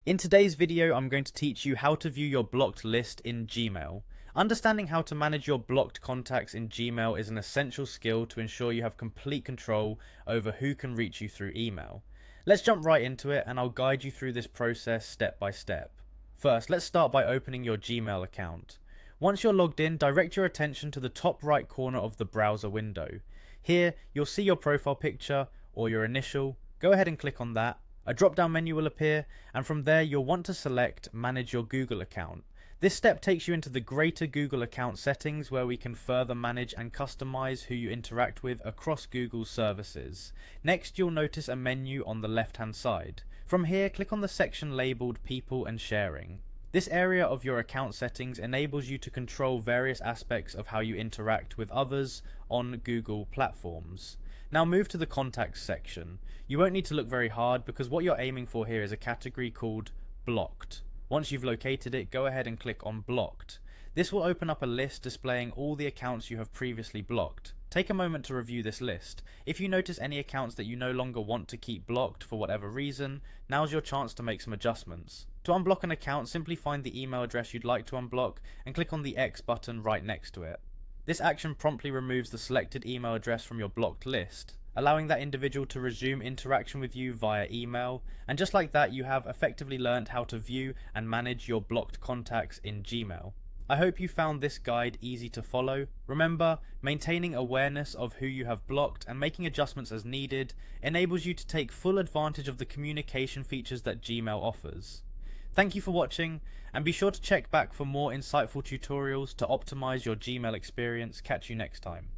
In today's video, I'm going to teach you how to view your blocked list in Gmail. Understanding how to manage your blocked contacts in Gmail is an essential skill to ensure you have complete control over who can reach you through email. Let's jump right into it and I'll guide you through this process step by step. First, let's start by opening your Gmail account. Once you're logged in, direct your attention to the top right corner of the browser window. Here, you'll see your profile picture or your initial. Go ahead and click on that. A drop-down menu will appear, and from there you'll want to select Manage your Google account. This step takes you into the greater Google account settings where we can further manage and customize who you interact with across Google's services. Next, you'll notice a menu on the left-hand side. From here, click on the section labeled People and Sharing. This area of your account settings enables you to control various aspects of how you interact with others on Google platforms. Now move to the Contacts section. You won't need to look very hard because what you're aiming for here is a category called Blocked. Once you've located it, go ahead and click on Blocked. This will open up a list displaying all the accounts you have previously blocked. Take a moment to review this list. If you notice any accounts that you no longer want to keep blocked for whatever reason, now's your chance to make some adjustments. To unblock an account, simply find the email address you'd like to unblock and click on the X button right next to it. This action promptly removes the selected email address from your blocked list, allowing that individual to resume interaction with you via email, and just like that you have effectively learnt how to view and manage your blocked contacts in Gmail. I hope you found this guide easy to follow. Remember, maintaining awareness of who you have blocked and making adjustments as needed enables you to take full advantage of the communication features that Gmail offers. Thank you for watching, and be sure to check back for more insightful tutorials to optimize your Gmail experience. Catch you next time.